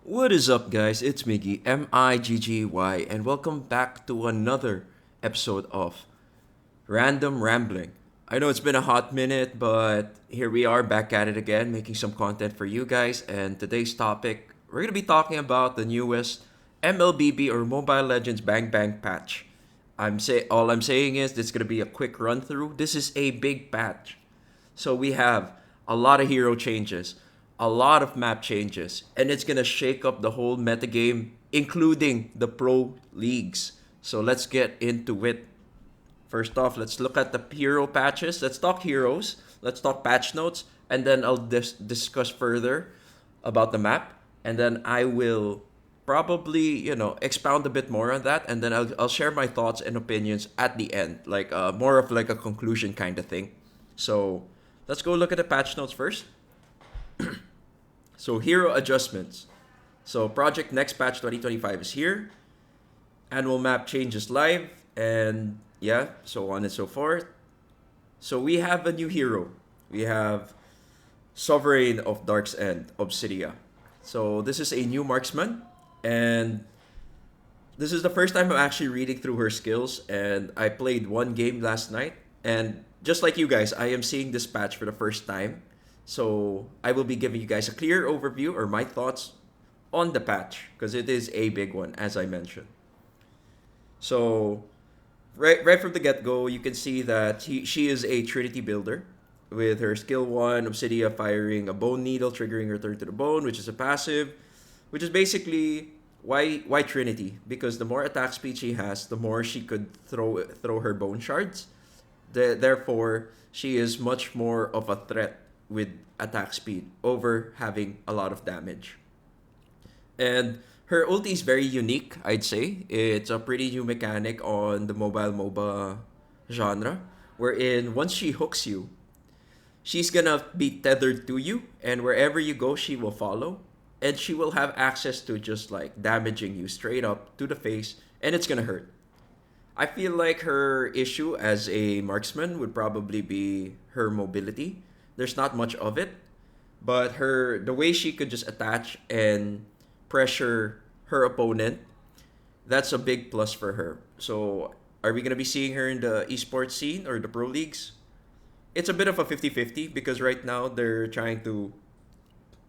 What is up, guys? It's Miggy, Miggy, and welcome back to another episode of Random Rambling. I know it's been a hot minute, but here we are back at it again, making some content for you guys. And today's topic, we're gonna be talking about the newest MLBB or Mobile Legends Bang Bang patch. All I'm saying is this is gonna be a quick run through. This is a big patch. So we have a lot of hero changes, a lot of map changes, and it's gonna shake up the whole metagame, including the pro leagues. So let's get into it. First off, let's look at the hero patches. Let's talk heroes. Let's talk patch notes, and then I'll discuss further about the map, and then I will probably expound a bit more on that, and then I'll share my thoughts and opinions at the end, like more of like a conclusion kind of thing. So let's go look at the patch notes first. So hero adjustments. So project next patch 2025 is here. Annual map changes live, and yeah, so on and so forth. So we have a new hero. We have Sovereign of Dark's End, Obsidia. So this is a new marksman, and this is the first time I'm actually reading through her skills, and I played one game last night, and just like you guys, I am seeing this patch for the first time. So I will be giving you guys a clear overview or my thoughts on the patch because it is a big one, as I mentioned. So right from the get go, you can see that she is a Trinity builder with her skill one, Obsidia firing a bone needle, triggering return to the bone, which is a passive, which is basically why Trinity? Because the more attack speed she has, the more she could throw her bone shards. Therefore, she is much more of a threat with attack speed over having a lot of damage. And her ulti is very unique, I'd say. It's a pretty new mechanic on the mobile MOBA genre, wherein once she hooks you, she's gonna be tethered to you, and wherever you go, she will follow. And she will have access to just like damaging you straight up to the face, and it's gonna hurt. I feel like her issue as a marksman would probably be her mobility. There's not much of it, but the way she could just attach and pressure her opponent, that's a big plus for her. So, are we going to be seeing her in the esports scene or the pro leagues? It's a bit of a 50-50 because right now they're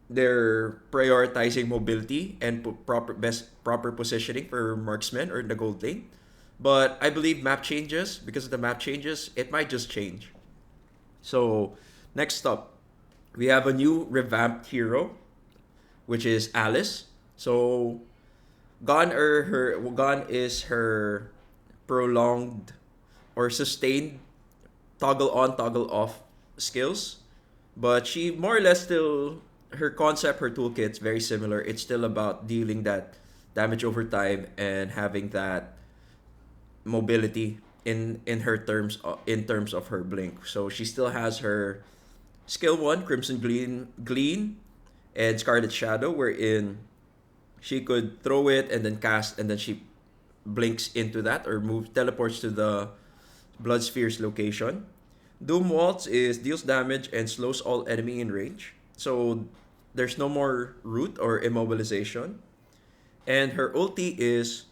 prioritizing mobility and proper positioning for marksmen or in the gold lane. But I believe map changes, because of the map changes, it might just change. So, next up, we have a new revamped hero, which is Alice. So, gone is her prolonged or sustained toggle on, toggle off skills. But she more or less still, her concept, her toolkit's very similar. It's still about dealing that damage over time and having that mobility in terms of her blink. So she still has her skill one, Crimson Glean, and Scarlet Shadow, wherein she could throw it and then cast, and then she blinks into that or teleports to the Blood Sphere's location. Doom Waltz is deals damage and slows all enemy in range. So there's no more root or immobilization. And her ulti is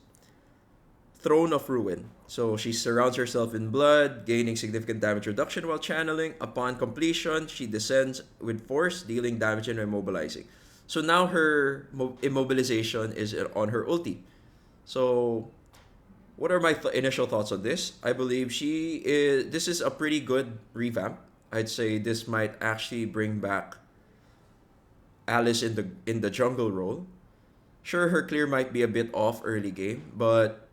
Throne of Ruin. So she surrounds herself in blood, gaining significant damage reduction while channeling. Upon completion, she descends with force, dealing damage and immobilizing. So now her immobilization is on her ulti. So what are my initial thoughts on this? I believe this is a pretty good revamp. I'd say this might actually bring back Alice in the jungle role. Sure, her clear might be a bit off early game, but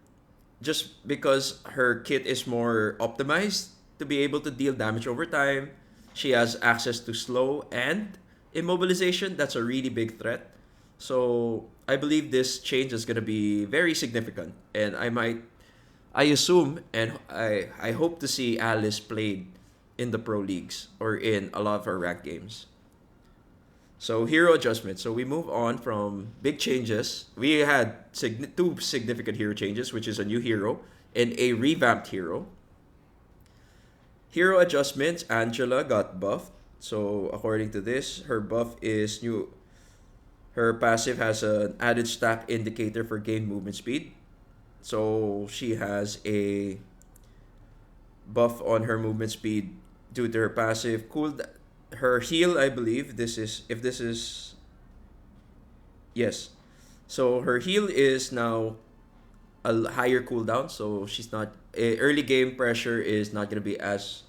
just because her kit is more optimized to be able to deal damage over time, she has access to slow and immobilization. That's a really big threat. So I believe this change is gonna be very significant, and I assume and I hope to see Alice played in the pro leagues or in a lot of her ranked games. So hero adjustments. So we move on from big changes. We had two significant hero changes, which is a new hero and a revamped hero. Hero adjustments. Angela got buffed. So according to this, her buff is new. Her passive has an added stack indicator for gain movement speed. So she has a buff on her movement speed due to her passive. Her heal, I believe this is if this is yes. So her heal is now a higher cooldown, so she's not early game pressure is not gonna be as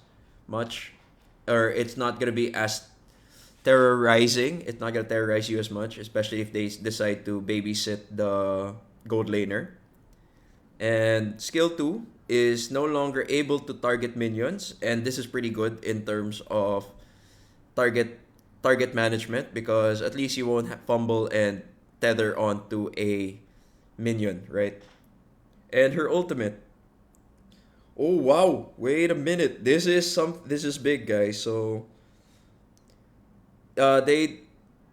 much, or it's not gonna be as terrorizing. It's not gonna terrorize you as much, especially if they decide to babysit the gold laner. And skill 2 is no longer able to target minions, and this is pretty good in terms of target target management because at least you won't fumble and tether onto a minion, right? And her ultimate. Oh wow! Wait a minute. This is big, guys. So they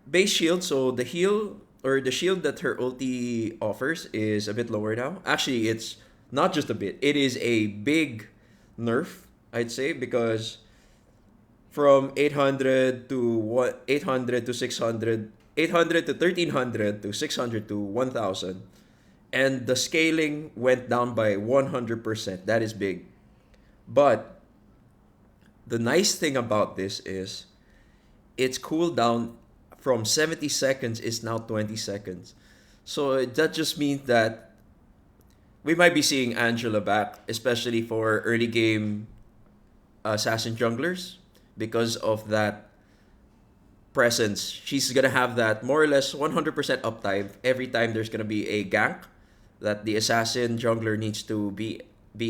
base shield. So the heal or the shield that her ulti offers is a bit lower now. Actually, it's not just a bit. It is a big nerf, I'd say, because from 800 to what 800 to 600, 800 to 1300 to 600 to 1000, and the scaling went down by 100%. That is big. But the nice thing about this is its cooldown from 70 seconds is now 20 seconds. So that just means that we might be seeing Angela back, especially for early game assassin junglers, because of that presence. She's gonna have that more or less 100% uptime every time there's gonna be a gank that the assassin jungler needs to be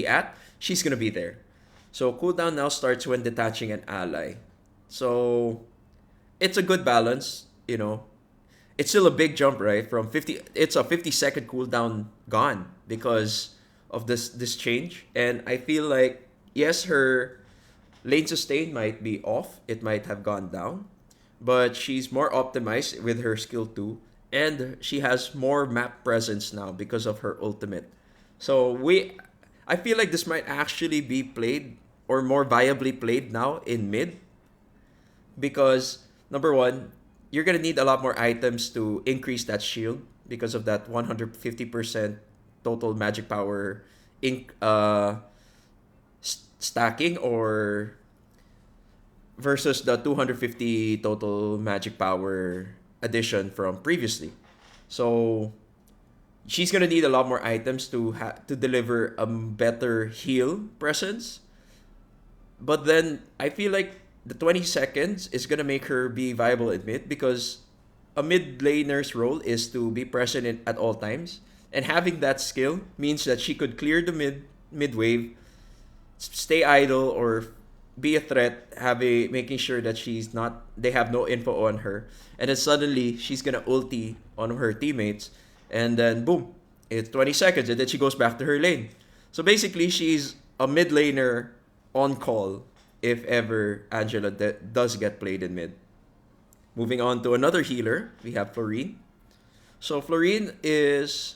at. She's gonna be there. So cooldown now starts when detaching an ally. So it's a good balance, you know. It's still a big jump, right? From 50, it's a 50-second cooldown gone because of this change. And I feel like yes, her lane sustain might be off. It might have gone down, but she's more optimized with her skill 2 and she has more map presence now because of her ultimate. So I feel like this might actually be played or more viably played now in mid because number one, you're gonna need a lot more items to increase that shield because of that 150% total magic power stacking or versus the 250 total magic power addition from previously. So she's gonna need a lot more items to deliver a better heal presence. But then I feel like the 20 seconds is gonna make her be viable in mid because a mid laner's role is to be present at all times, and having that skill means that she could clear the mid wave, stay idle or be a threat, making sure that they have no info on her, and then suddenly she's gonna ulti on her teammates, and then boom, it's 20 seconds, and then she goes back to her lane. So basically, she's a mid laner on call if ever Angela does get played in mid. Moving on to another healer, we have Florine. So Florine is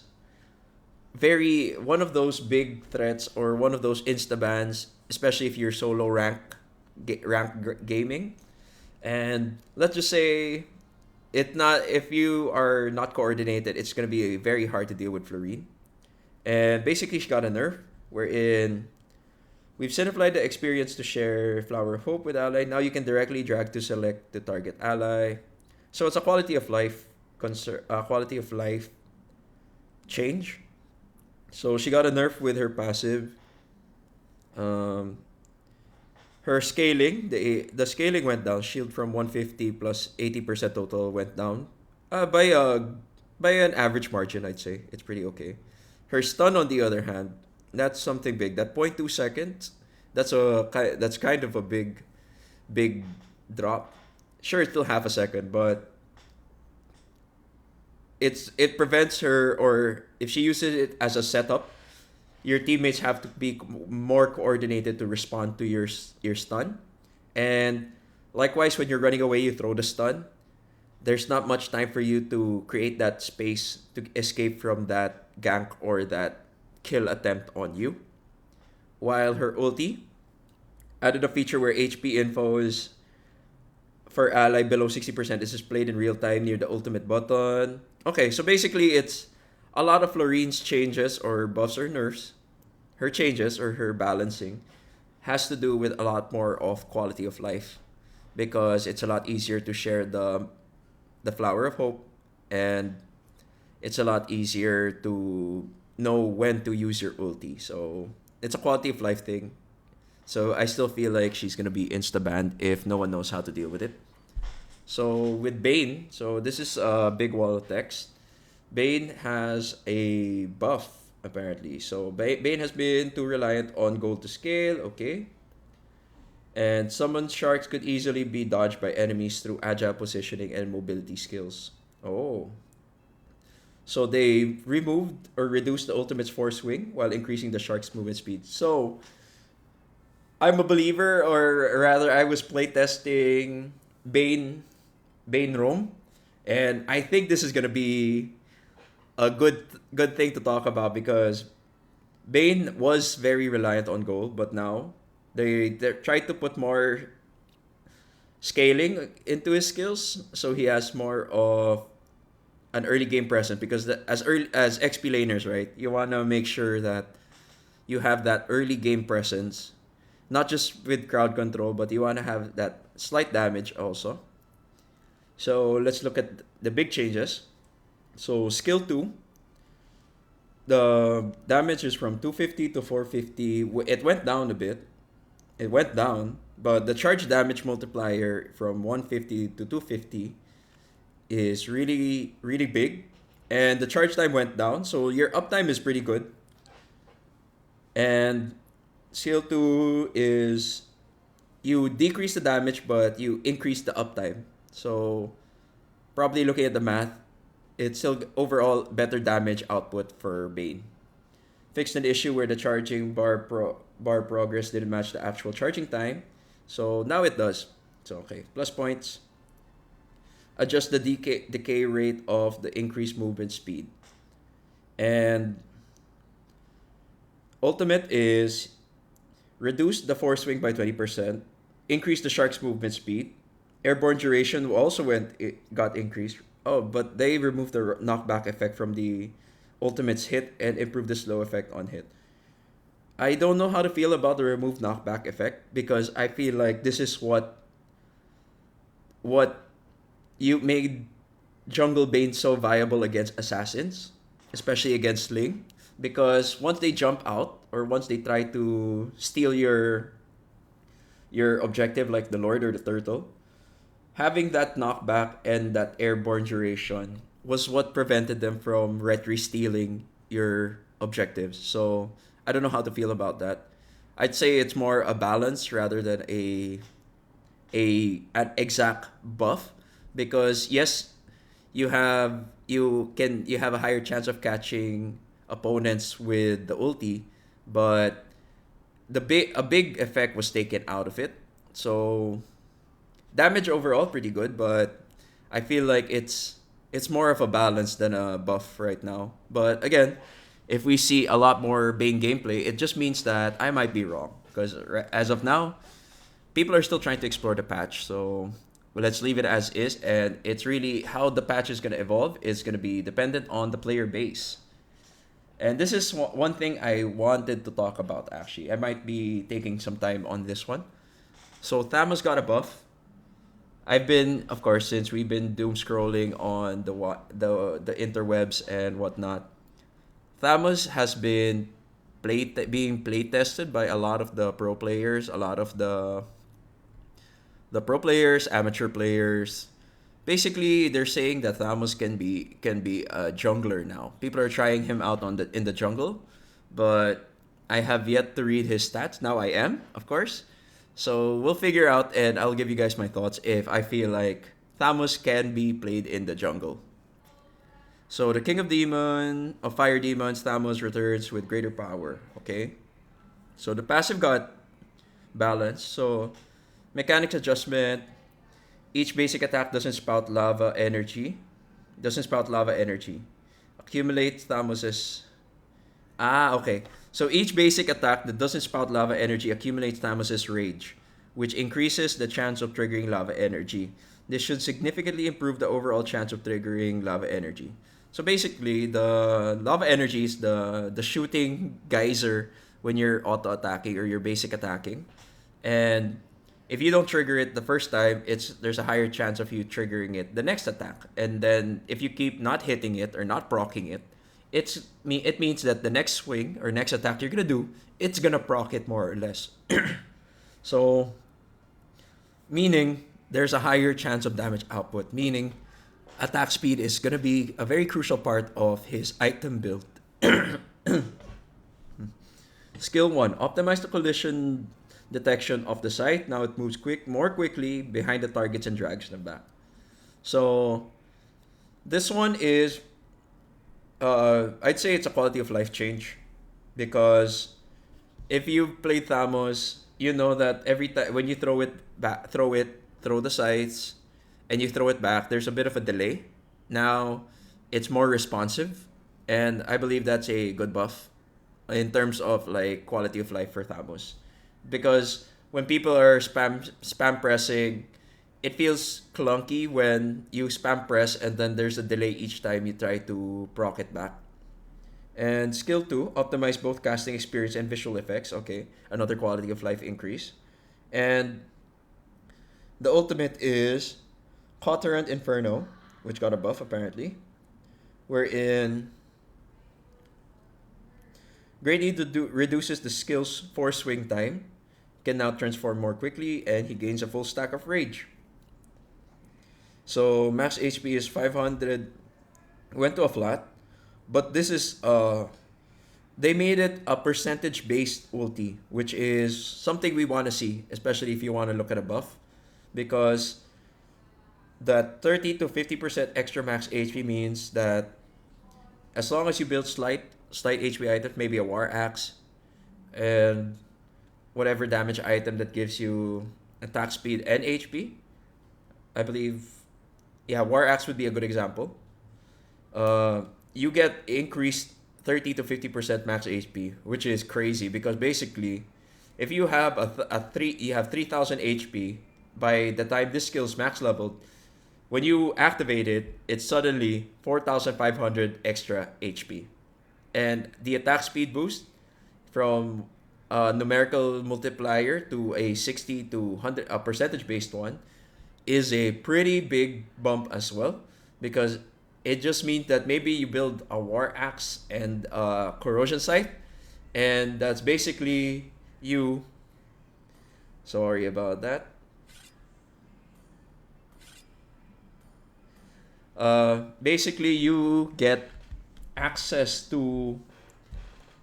one of those big threats or one of those insta bans, especially if you're solo gaming. And let's just say if you are not coordinated, it's gonna be very hard to deal with Florine. And basically, she got a nerf wherein we've simplified the experience to share Flower of Hope with ally. Now you can directly drag to select the target ally. So it's a quality of life change. So she got a nerf with her passive. Her scaling, the scaling went down. Shield from 150 plus 80% total went down. By an average margin, I'd say it's pretty okay. Her stun, on the other hand, that's something big. That 0.2 seconds, that's kind of a big drop. Sure, it's still half a second, but it prevents her, or if she uses it as a setup, your teammates have to be more coordinated to respond to your stun. And likewise, when you're running away, you throw the stun. There's not much time for you to create that space to escape from that gank or that kill attempt on you. While her ulti added a feature where HP info is For ally below 60%, is displayed in real time near the ultimate button. Okay, so basically it's a lot of Florine's changes or buffs or nerfs, her changes or her balancing has to do with a lot more of quality of life because it's a lot easier to share the flower of hope, and it's a lot easier to know when to use your ulti. So it's a quality of life thing. So I still feel like she's gonna be insta banned if no one knows how to deal with it. So with Bane, so this is a big wall of text. Bane has a buff apparently. So Bane has been too reliant on gold to scale. Okay. And summon sharks could easily be dodged by enemies through agile positioning and mobility skills. Oh. So they removed or reduced the ultimate's force swing while increasing the shark's movement speed. So I'm a believer, or rather, I was playtesting Bane Rome, and I think this is gonna be a good thing to talk about because Bane was very reliant on gold, but now they try to put more scaling into his skills, so he has more of an early game presence because as early as XP laners, right? You wanna make sure that you have that early game presence, not just with crowd control, but you wanna have that slight damage also. So let's look at the big changes. So skill 2, the damage is from 250 to 450. It went down a bit. It went down, but the charge damage multiplier from 150 to 250 is really really big, and the charge time went down, so your uptime is pretty good. And skill 2 is you decrease the damage but you increase the uptime. So probably looking at the math, it's still overall better damage output for Bane. Fixed an issue where the charging bar progress didn't match the actual charging time. So now it does. So okay, plus points. Adjust the decay rate of the increased movement speed. And ultimate is reduce the force swing by 20%, increase the shark's movement speed. Airborne duration also got increased. Oh, but they removed the knockback effect from the ultimate's hit and improved the slow effect on hit. I don't know how to feel about the removed knockback effect because I feel like this is what you made Jungle Bane so viable against assassins, especially against Sling, because once they jump out or once they try to steal your objective like the Lord or the Turtle, having that knockback and that airborne duration was what prevented them from retry stealing your objectives. So I don't know how to feel about that. I'd say it's more a balance rather than an exact buff because yes, you have a higher chance of catching opponents with the ulti, but a big effect was taken out of it. So damage overall pretty good, but I feel like it's more of a balance than a buff right now. But again, if we see a lot more Bane gameplay, it just means that I might be wrong because as of now, people are still trying to explore the patch. So let's leave it as is, and it's really how the patch is going to evolve is going to be dependent on the player base. And this is one thing I wanted to talk about actually. I might be taking some time on this one. So Thamos got a buff. I've been, of course, since we've been doom scrolling on the interwebs and whatnot, Thamos has been being play tested by a lot of the pro players, a lot of the pro players, amateur players. Basically, they're saying that Thamos can be a jungler now. People are trying him out in the jungle, but I have yet to read his stats. Now I am, of course. So we'll figure out, and I'll give you guys my thoughts if I feel like Thamos can be played in the jungle. So the King of Fire Demons, Thamos returns with greater power. Okay. So the passive got balanced. So mechanics adjustment. Each basic attack doesn't spout lava energy. Accumulate Thamos's. Okay. So each basic attack that doesn't spout lava energy accumulates Thamos's rage, which increases the chance of triggering lava energy. This should significantly improve the overall chance of triggering lava energy. So basically, the lava energy is the shooting geyser when you're auto attacking or you're basic attacking, and if you don't trigger it the first time, there's a higher chance of you triggering it the next attack. And then if you keep not hitting it or not proccing it, it means that the next swing or next attack you're gonna do, it's gonna proc it more or less. So meaning there's a higher chance of damage output, meaning attack speed is gonna be a very crucial part of his item build. Skill 1, optimize the collision detection of the sight. Now it moves more quickly behind the targets and drags them back. So this one is, I'd say it's a quality of life change, because if you play Thamos, you know that every time when you throw it back, throw the sights, and you throw it back, there's a bit of a delay. Now it's more responsive, and I believe that's a good buff in terms of like quality of life for Thamos, because when people are spam pressing, it feels clunky when you spam press and then there's a delay each time you try to proc it back. And skill 2, optimize both casting experience and visual effects. Okay, another quality of life increase. And the ultimate is Cauterant Inferno, which got a buff apparently, wherein greatly reduces the skill's force swing time, can now transform more quickly, and he gains a full stack of rage. So max HP is 500, went to a flat, but this is they made it a percentage based ulti, which is something we want to see, especially if you want to look at a buff, because that 30 to 50% extra max HP means that as long as you build slight HP items, maybe a war axe and whatever damage item that gives you attack speed and HP, I believe, yeah, war axe would be a good example. You get increased 30 to 50% max HP, which is crazy, because basically, if you have you have 3,000 HP by the time this skill's max leveled, when you activate it, it's suddenly 4,500 extra HP. And the attack speed boost from a numerical multiplier to a 60 to 100, a percentage based one, is a pretty big bump as well, because it just means that maybe you build a war axe and a corrosion sight, and that's basically you. Sorry about that. Basically you get access to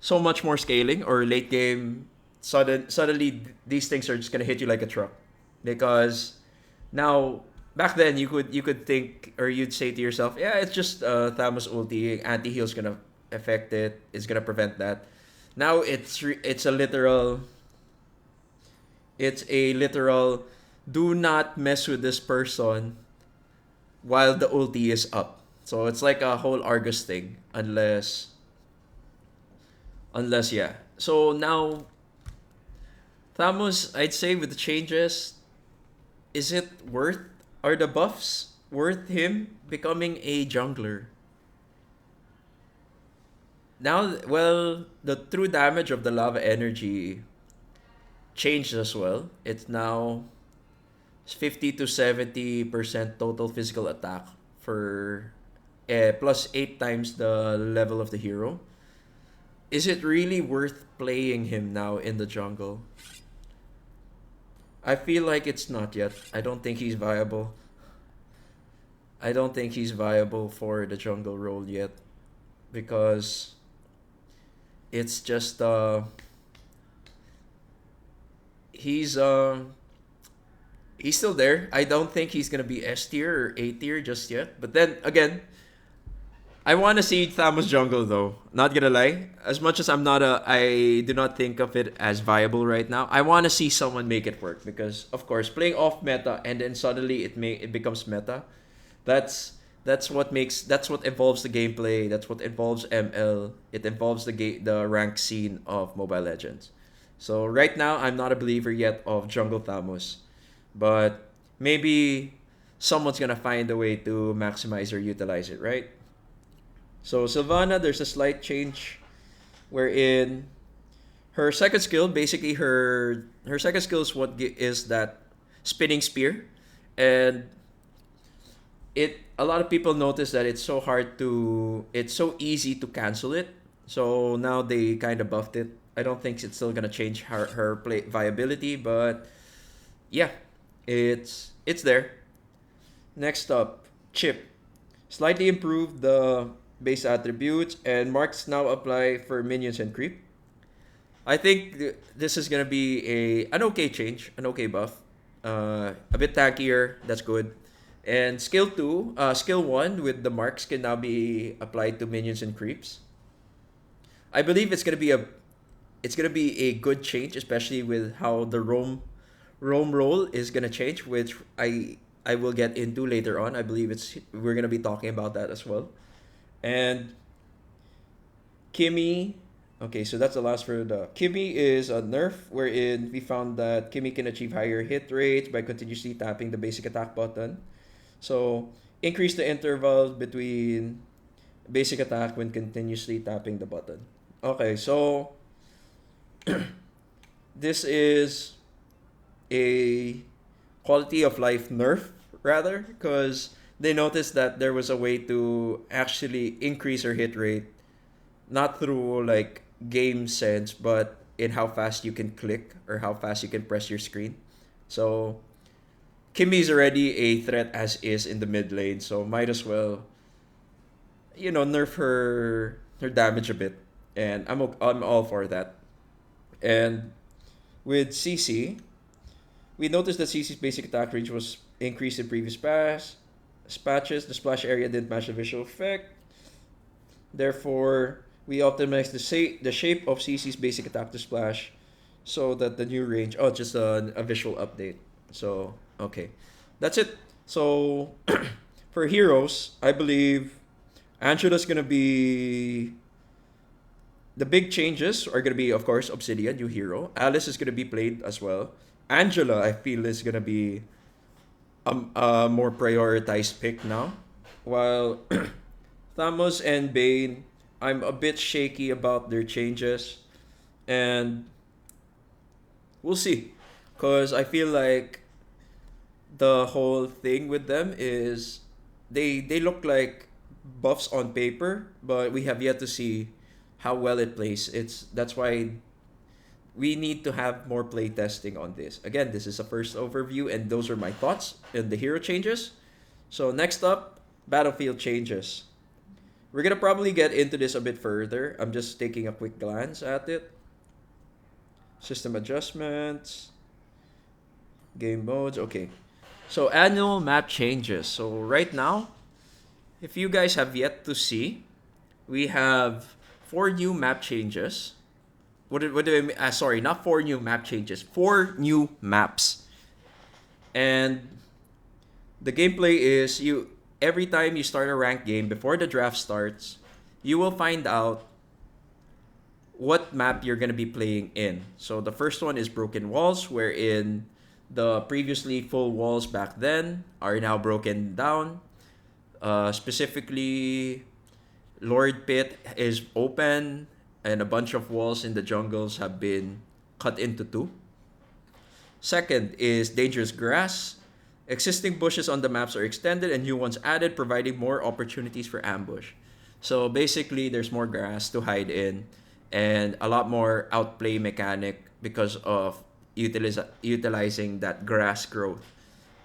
so much more scaling, or late game suddenly these things are just gonna hit you like a truck, because now back then you could think, or you'd say to yourself, yeah, it's just Thamos ulti, anti-heal's gonna affect it, it's gonna prevent that. Now it's a literal do not mess with this person while the ulti is up. So it's like a whole Argus thing, unless yeah. So now Thamos, I'd say with the changes, is it worth, are the buffs worth him becoming a jungler? Now, well, the true damage of the lava energy changed as well. It's now 50 to 70% total physical attack for plus 8 times the level of the hero. Is it really worth playing him now in the jungle? I feel like it's not yet. I don't think he's viable. I don't think he's viable for the jungle role yet, because it's just he's still there. I don't think he's gonna be S tier or A tier just yet. But then again, I want to see Thamos jungle though. Not gonna lie. As much as I do not think of it as viable right now. I want to see someone make it work, because of course playing off meta and then suddenly it becomes meta. That's what evolves the gameplay. That's what involves ML. It involves the rank scene of Mobile Legends. So right now, I'm not a believer yet of Jungle Thamos. But maybe someone's gonna find a way to maximize or utilize it, right? So Sylvana, there's a slight change wherein her second skill, basically her second skill is is that spinning spear, and it a lot of people notice that it's so easy to cancel it. So now they kind of buffed it. I don't think it's still gonna change her play viability, but yeah, it's there. Next up, Chip. Slightly improved the base attributes, and marks now apply for minions and creep. I think this is gonna be an okay change, an okay buff. A bit tankier, that's good. And skill one with the marks can now be applied to minions and creeps. I believe it's gonna be a good change, especially with how the roam role is gonna change, which I will get into later on. I believe we're gonna be talking about that as well. And Kimmy, okay, so that's the last for the Kimmy is a nerf wherein we found that Kimmy can achieve higher hit rates by continuously tapping the basic attack button. So increase the interval between basic attack when continuously tapping the button. Okay, so this is a quality of life nerf rather, because they noticed that there was a way to actually increase her hit rate, not through like game sense, but in how fast you can click or how fast you can press your screen. So Kimmy's already a threat as is in the mid lane, so might as well, nerf her damage a bit, and I'm all for that. And with CC, we noticed that CC's basic attack range was increased in previous patches. The splash area didn't match the visual effect. Therefore, we optimized the shape of CC's basic attack to splash so that the new range. Oh, just a visual update. So, okay. That's it. So, for heroes, I believe Angela's going to be. The big changes are going to be, of course, Obsidian, new hero. Alice is going to be played as well. Angela, I feel, is going to be a more prioritized pick now. While Thamos and Bane, I'm a bit shaky about their changes. And we'll see. Because I feel like the whole thing with them is they look like buffs on paper, but we have yet to see how well it plays. That's why we need to have more play testing on this. Again, this is a first overview, and those are my thoughts on the hero changes. So next up, battlefield changes. We're gonna probably get into this a bit further. I'm just taking a quick glance at it. System adjustments, game modes, okay. So annual map changes. So right now, if you guys have yet to see, we have 4 new map changes. What do I mean? Sorry, not 4 new map changes. 4 new maps. And the gameplay is every time you start a ranked game before the draft starts, you will find out what map you're gonna be playing in. So the first one is Broken Walls, wherein the previously full walls back then are now broken down. Specifically, Lord Pit is open, and a bunch of walls in the jungles have been cut into 2. Second is Dangerous Grass. Existing bushes on the maps are extended and new ones added, providing more opportunities for ambush. So basically, there's more grass to hide in and a lot more outplay mechanic because of utilizing that grass growth.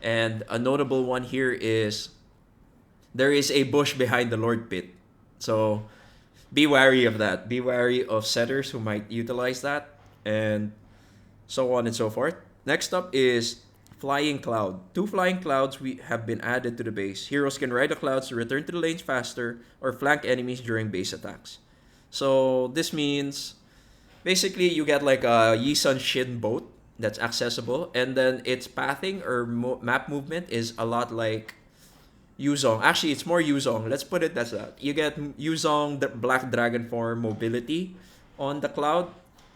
And a notable one here is there is a bush behind the Lord Pit. So be wary of that. Be wary of setters who might utilize that, and so on and so forth. Next up is Flying Cloud. 2 flying clouds have been added to the base. Heroes can ride the clouds to return to the lanes faster or flank enemies during base attacks. So this means basically you get like a Yisun Shin boat that's accessible, and then its pathing or map movement is a lot like Yuzong. Actually, it's more Yuzong. Let's put it as that. You get Yuzong, the Black Dragon form mobility on the cloud.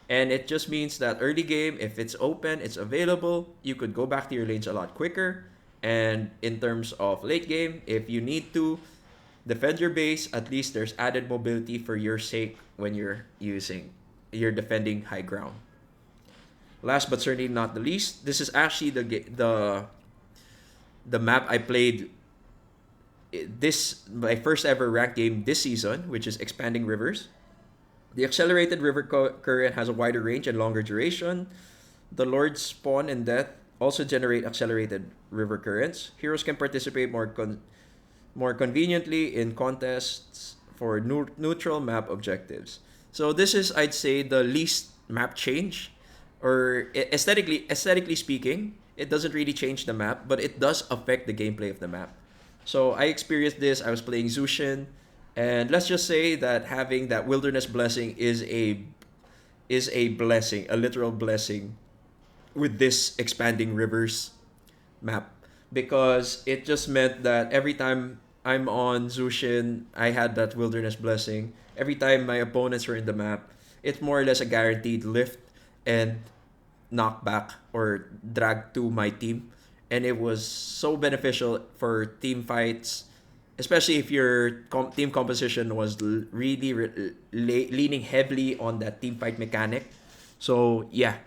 And it just means that early game, if it's open, it's available, you could go back to your lanes a lot quicker. And in terms of late game, if you need to defend your base, at least there's added mobility for your sake when you're defending high ground. Last but certainly not the least, this is actually the map I played this my first ever ranked game this season, which is Expanding Rivers. The accelerated river current has a wider range and longer duration. The Lord's Spawn and Death also generate accelerated river currents. Heroes can participate more conveniently in contests for neutral map objectives. So this is, I'd say, the least map change, or aesthetically speaking, it doesn't really change the map, but it does affect the gameplay of the map. So I experienced this. I was playing Zushin, and let's just say that having that wilderness blessing is a blessing, a literal blessing, with this expanding rivers map, because it just meant that every time I'm on Zushin, I had that wilderness blessing. Every time my opponents were in the map, it's more or less a guaranteed lift and knockback or drag to my team. And it was so beneficial for team fights, especially if your team composition was really leaning heavily on that team fight mechanic. So yeah,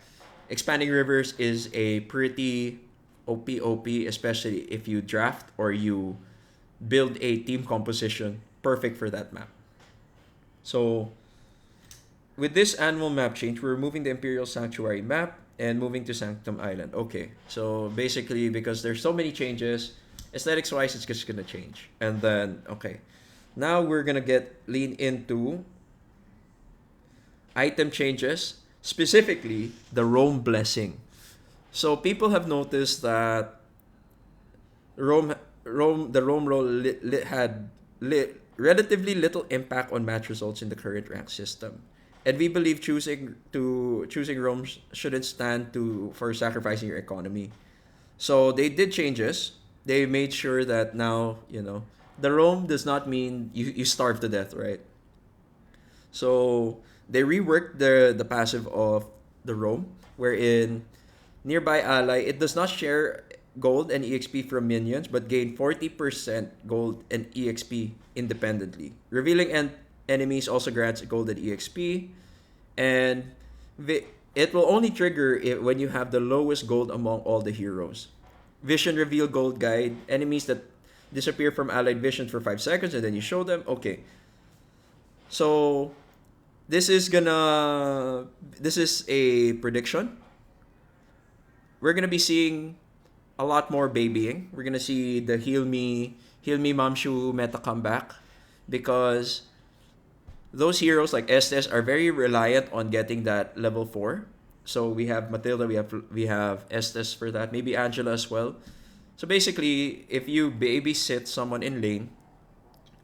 expanding rivers is a pretty OP, especially if you draft or you build a team composition perfect for that map. So with this annual map change, we're moving the Imperial Sanctuary map and moving to Sanctum Island. Okay, so basically because there's so many changes, aesthetics wise, it's just gonna change. And then okay, now we're gonna lean into item changes, specifically the Rome Blessing. So people have noticed that the Rome roll had relatively little impact on match results in the current rank system. And we believe choosing Rome shouldn't stand for sacrificing your economy. So they did changes. They made sure that now, the Rome does not mean you starve to death, right? So they reworked the passive of the Rome, wherein nearby ally, it does not share gold and EXP from minions, but gain 40% gold and EXP independently. Revealing enemies also grants gold and EXP, and it will only trigger when you have the lowest gold among all the heroes. Vision reveal gold guide, enemies that disappear from allied visions for 5 seconds and then you show them. Okay. So this is a prediction. We're gonna be seeing a lot more babying. We're gonna see the heal me Mamshu meta come back, because those heroes like Estes are very reliant on getting that level 4. So we have Matilda, we have Estes for that, maybe Angela as well. So basically, if you babysit someone in lane,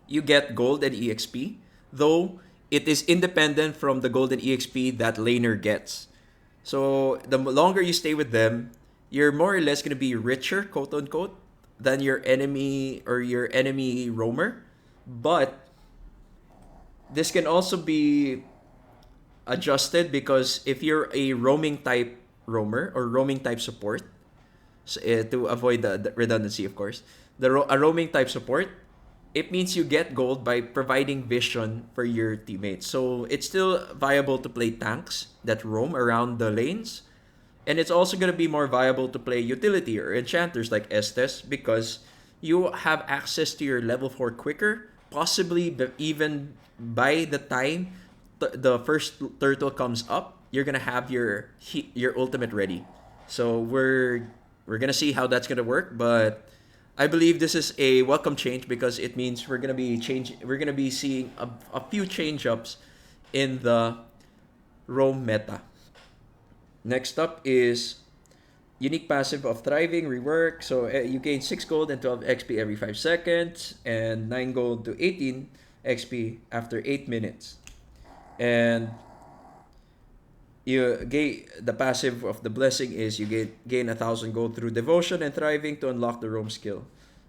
you get gold and EXP, though it is independent from the gold and EXP that laner gets. So the longer you stay with them, you're more or less going to be richer, quote unquote, than your enemy or your enemy roamer. But this can also be adjusted, because if you're a roaming type roamer or roaming type support, to avoid the redundancy, of course, a roaming type support, it means you get gold by providing vision for your teammates. So it's still viable to play tanks that roam around the lanes. And it's also going to be more viable to play utility or enchanters like Estes, because you have access to your level 4 quicker, possibly even by the time the first turtle comes up, you're going to have your ultimate ready. So we're going to see how that's going to work, but I believe this is a welcome change, because it means we're going to be seeing a few change ups in the Rome meta. Next up is unique passive of Thriving rework. So you gain 6 gold and 12 XP every 5 seconds, and 9 gold to 18 XP after 8 minutes. And the passive of the blessing is you gain 1,000 gold through devotion and thriving to unlock the roam skill.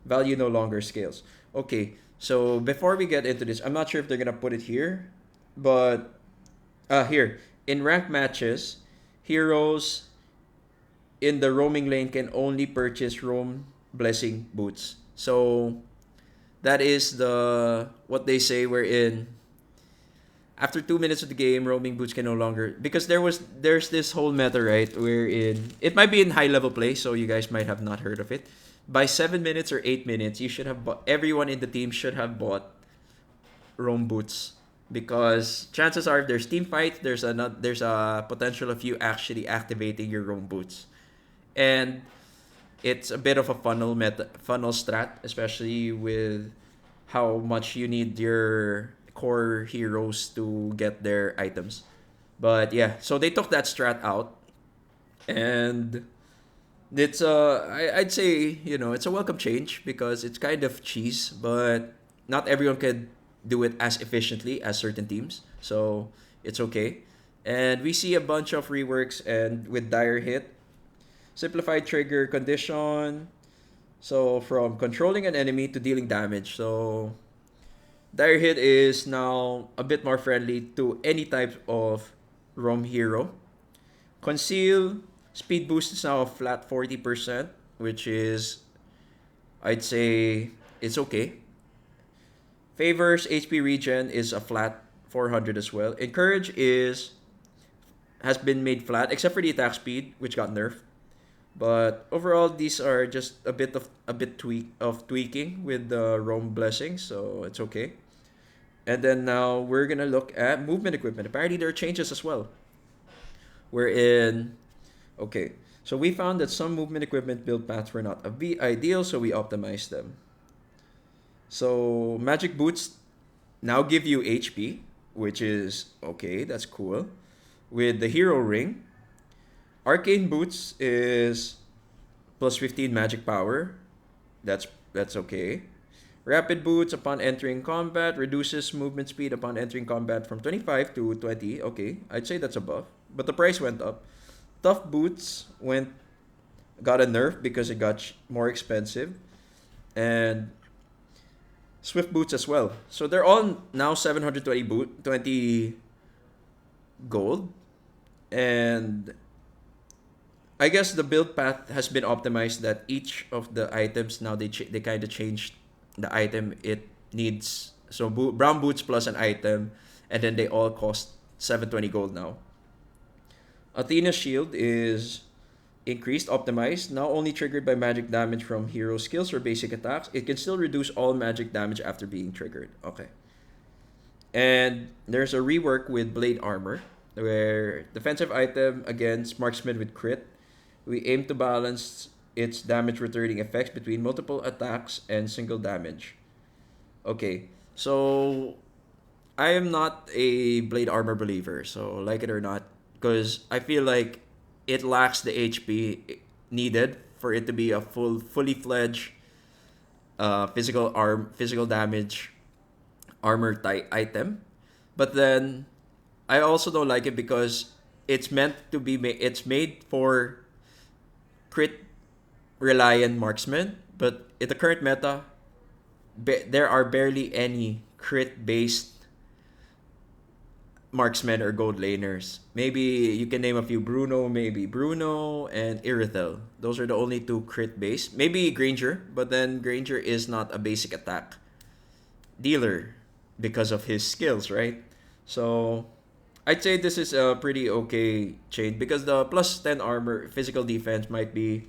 Value no longer scales. Okay, so before we get into this, I'm not sure if they're gonna put it here, but here in ranked matches, heroes in the roaming lane can only purchase roam blessing boots. So that is the what they say we're in. After 2 minutes of the game, roaming boots can no longer, because there's this whole meta, right, wherein it might be in high level play, so you guys might have not heard of it. By 7 minutes or 8 minutes, you should have everyone in the team should have bought roam boots, because chances are if there's team fights, there's a potential of you actually activating your roam boots, and it's a bit of a funnel strat, especially with how much you need your core heroes to get their items. But yeah, so they took that strat out, and it's I'd say, it's a welcome change because it's kind of cheese, but not everyone can do it as efficiently as certain teams, so it's okay. And we see a bunch of reworks and with dire hit, simplified trigger condition, so from controlling an enemy to dealing damage. So dire hit is now a bit more friendly to any type of roam hero. Conceal speed boost is now a flat 40%, which is, I'd say, it's okay. Favors HP regen is a flat 400 as well. Encourage has been made flat except for the attack speed, which got nerfed. But overall, these are just tweaking with the roam blessings, so it's okay. And then now we're gonna look at movement equipment. Apparently there are changes as well. We're in okay. So we found that some movement equipment build paths were not ideal, so we optimized them. So magic boots now give you HP, which is okay, that's cool. With the hero ring, arcane boots is plus 15 magic power. That's okay. Rapid boots upon entering combat reduces movement speed upon entering combat from 25 to 20. Okay, I'd say that's a buff, but the price went up. Tough boots got a nerf because it got more expensive, and swift boots as well. So they're all now 720 gold, and I guess the build path has been optimized that each of the items now they kind of changed the item it needs. So brown boots plus an item, and then they all cost 720 gold now. Athena's shield is increased, optimized, now only triggered by magic damage from hero skills or basic attacks. It can still reduce all magic damage after being triggered. Okay. And there's a rework with blade armor, where defensive item against marksman with crit. We aim to balance its damage returning effects between multiple attacks and single damage. Okay, so I am not a blade armor believer, so like it or not, because I feel like it lacks the HP needed for it to be a fully fledged physical damage armor type item. But then I also don't like it because it's meant to be it's made for crit reliant marksmen, but in the current meta, there are barely any crit based marksmen or gold laners. Maybe you can name a few. Maybe Bruno and Irithel. Those are the only two crit based. Maybe Granger, but then Granger is not a basic attack dealer because of his skills, right? So I'd say this is a pretty okay change because the plus 10 armor physical defense might be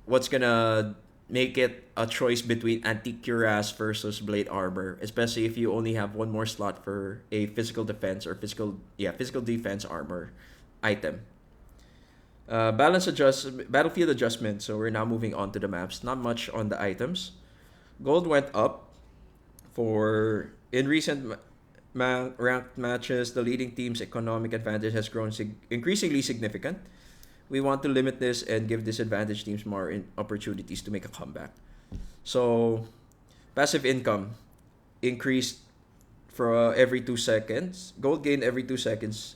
what's gonna make it a choice between antique cuirass versus blade armor, especially if you only have one more slot for a physical defense or physical defense armor item. Battlefield adjustment. So we're now moving on to the maps. Not much on the items. Gold went up for in recent ranked matches. The leading team's economic advantage has grown increasingly significant. We want to limit this and give disadvantaged teams more opportunities to make a comeback. So, passive income increased for every 2 seconds. Gold gain every 2 seconds.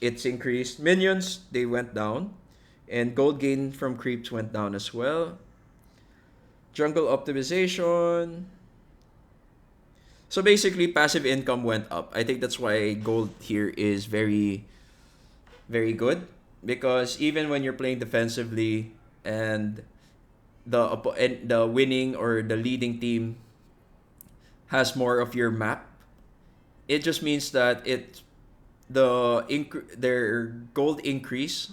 It's increased. Minions, they went down. And gold gain from creeps went down as well. Jungle optimization. So basically, passive income went up. I think that's why gold here is very, very good, because even when you're playing defensively and the winning or the leading team has more of your map, it just means that their gold increase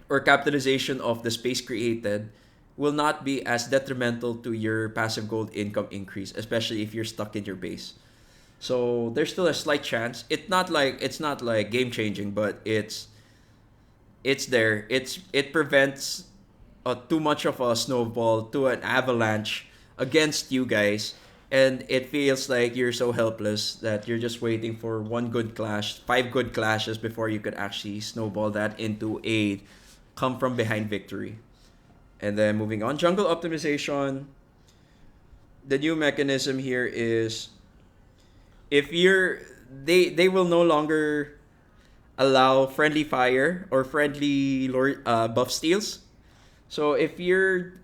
or capitalization of the space created will not be as detrimental to your passive gold income increase, especially if you're stuck in your base. So there's still a slight chance. It's not like game changing, but it's there. It prevents too much of a snowball to an avalanche against you guys, and it feels like you're so helpless that you're just waiting for one good clash, five good clashes before you could actually snowball that into a come from behind victory. And then moving on, jungle optimization. The new mechanism here is if you're they will no longer allow friendly fire or friendly buff steals. So if your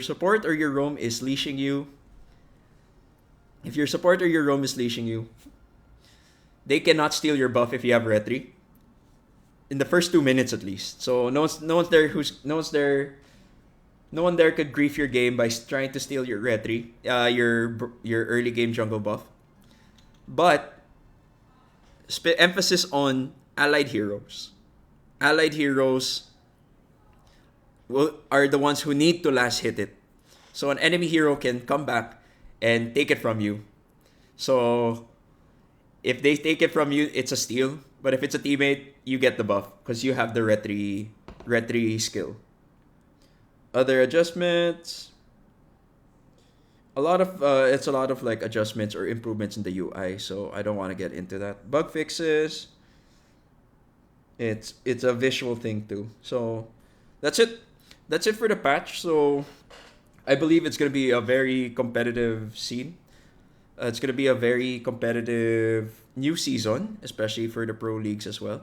support or your roam is leashing you, if your support or your roam is leashing you, they cannot steal your buff if you have retry in the first 2 minutes at least. So no one there could grief your game by trying to steal your retry, your early game jungle buff. But emphasis on allied heroes. Allied heroes are the ones who need to last hit it. So an enemy hero can come back and take it from you. So if they take it from you, it's a steal. But if it's a teammate, you get the buff because you have the retry skill. Other adjustments. It's a lot of like adjustments or improvements in the UI, so I don't want to get into that. Bug fixes. It's a visual thing too. So that's it. That's it for the patch. So I believe it's gonna be a very competitive scene. It's gonna be a very competitive new season, especially for the pro leagues as well.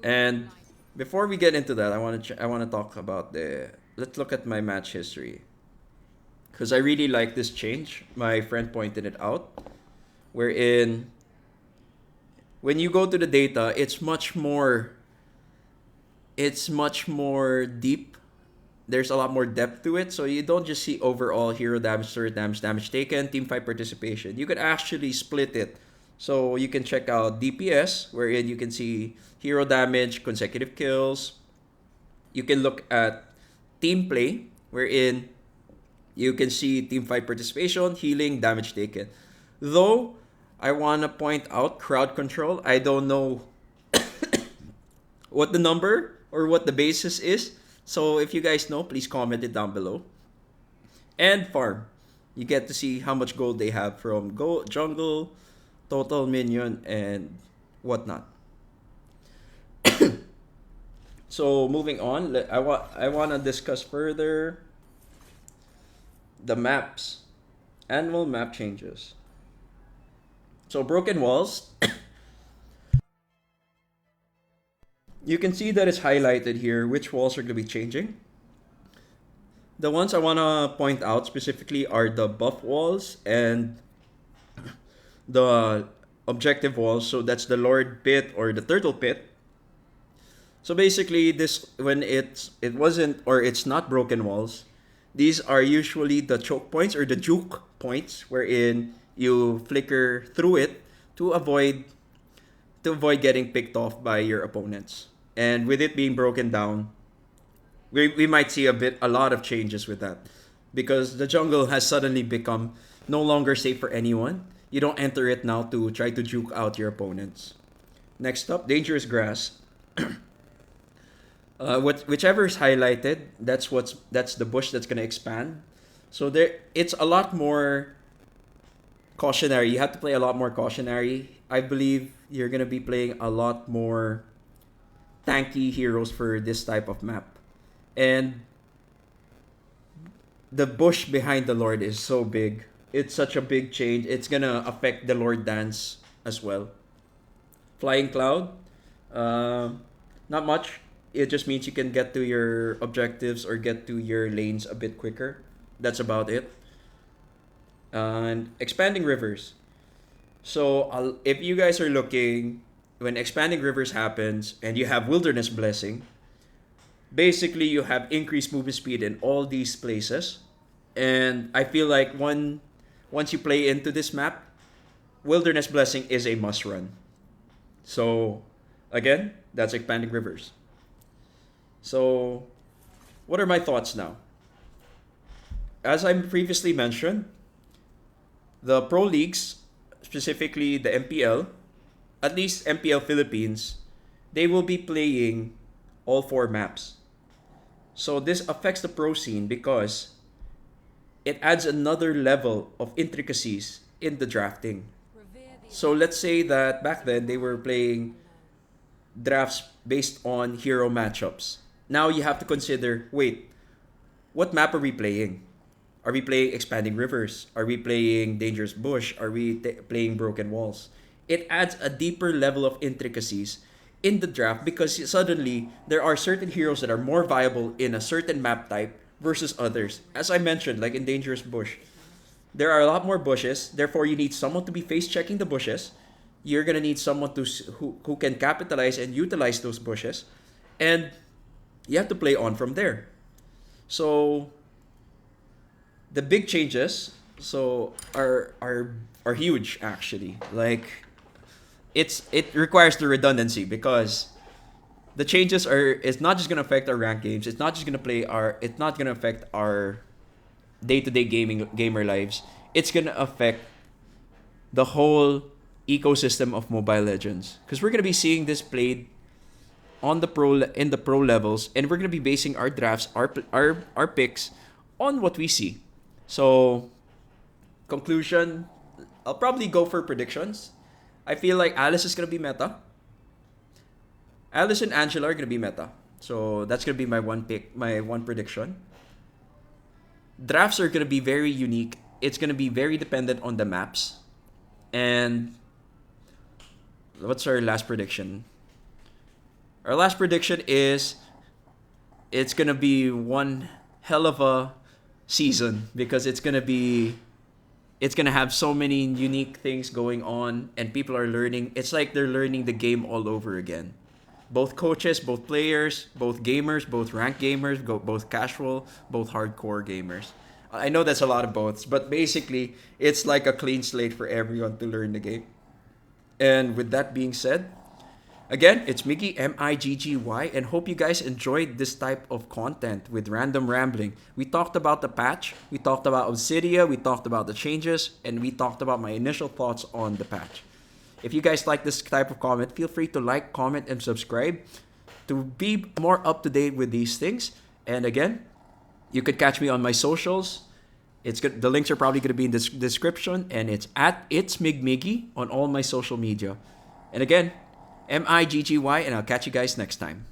And before we get into that, I want to talk about the. Let's look at my match history, because I really like this change. My friend pointed it out, wherein when you go to the data, it's much more deep. There's a lot more depth to it, so you don't just see overall hero damage, turret damage, damage taken, team fight participation. You could actually split it. So you can check out DPS, wherein you can see hero damage, consecutive kills. You can look at team play, wherein you can see team fight participation, healing, damage taken. Though, I want to point out crowd control. I don't know what the number or what the basis is. So if you guys know, please comment it down below. And farm. You get to see how much gold they have from jungle, total minion, and whatnot. So moving on, I want to discuss further the maps, annual map changes. So broken walls. You can see that it's highlighted here which walls are going to be changing. The ones I want to point out specifically are the buff walls and the objective walls. So that's the Lord Pit or the Turtle Pit. So basically, it's not broken walls. These are usually the choke points or the juke points, wherein you flicker through it to avoid getting picked off by your opponents. And with it being broken down, we might see a lot of changes with that, because the jungle has suddenly become no longer safe for anyone. You don't enter it now to try to juke out your opponents. Next up, dangerous grass. Whichever is highlighted, that's the bush that's gonna expand. So it's a lot more cautionary. You have to play a lot more cautionary. I believe you're gonna be playing a lot more tanky heroes for this type of map. And the bush behind the Lord is so big. It's such a big change. It's gonna affect the Lord dance as well. Flying Cloud, not much. It just means you can get to your objectives or get to your lanes a bit quicker. That's about it. and expanding rivers. So if you guys are looking, when expanding rivers happens and you have wilderness blessing, basically you have increased movement speed in all these places. And I feel like once you play into this map, wilderness blessing is a must run. So again, that's expanding rivers. So what are my thoughts now? As I previously mentioned, the pro leagues, specifically the MPL, at least MPL Philippines, they will be playing all four maps. So this affects the pro scene because it adds another level of intricacies in the drafting. So let's say that back then they were playing drafts based on hero matchups. Now you have to consider, wait, what map are we playing? Are we playing Expanding Rivers? Are we playing Dangerous Bush? Are we playing Broken Walls? It adds a deeper level of intricacies in the draft because suddenly there are certain heroes that are more viable in a certain map type versus others. As I mentioned, like in Dangerous Bush, there are a lot more bushes. Therefore, you need someone to be face checking the bushes. You're gonna need someone who can capitalize and utilize those bushes, and you have to play on from there. So the big changes are huge actually. Like it requires the redundancy because the changes are it's not just gonna affect our rank games. It's not gonna affect our day-to-day gaming gamer lives. It's gonna affect the whole ecosystem of Mobile Legends because we're gonna be seeing this played on the pro levels, and we're gonna be basing our drafts, our picks on what we see. So, conclusion, I'll probably go for predictions. I feel like Alice is gonna be meta. Alice and Angela are gonna be meta. So that's gonna be my one pick, my one prediction. Drafts are gonna be very unique. It's gonna be very dependent on the maps. And what's our last prediction? Our last prediction is it's gonna be one hell of a season because it's gonna have so many unique things going on and people are learning. It's like they're learning the game all over again. Both coaches, both players, both gamers, both ranked gamers, both casual, both hardcore gamers. I know that's a lot of boths, but basically it's like a clean slate for everyone to learn the game. And with that being said, again, it's Miggy, Miggy, and hope you guys enjoyed this type of content with random rambling. We talked about the patch, we talked about Obsidia, we talked about the changes, and we talked about my initial thoughts on the patch. If you guys like this type of comment, feel free to like, comment, and subscribe to be more up to date with these things. And again, you could catch me on my socials. It's good. The links are probably going to be in the description, and it's at itsmigmiggy on all my social media. And again, Miggy, and I'll catch you guys next time.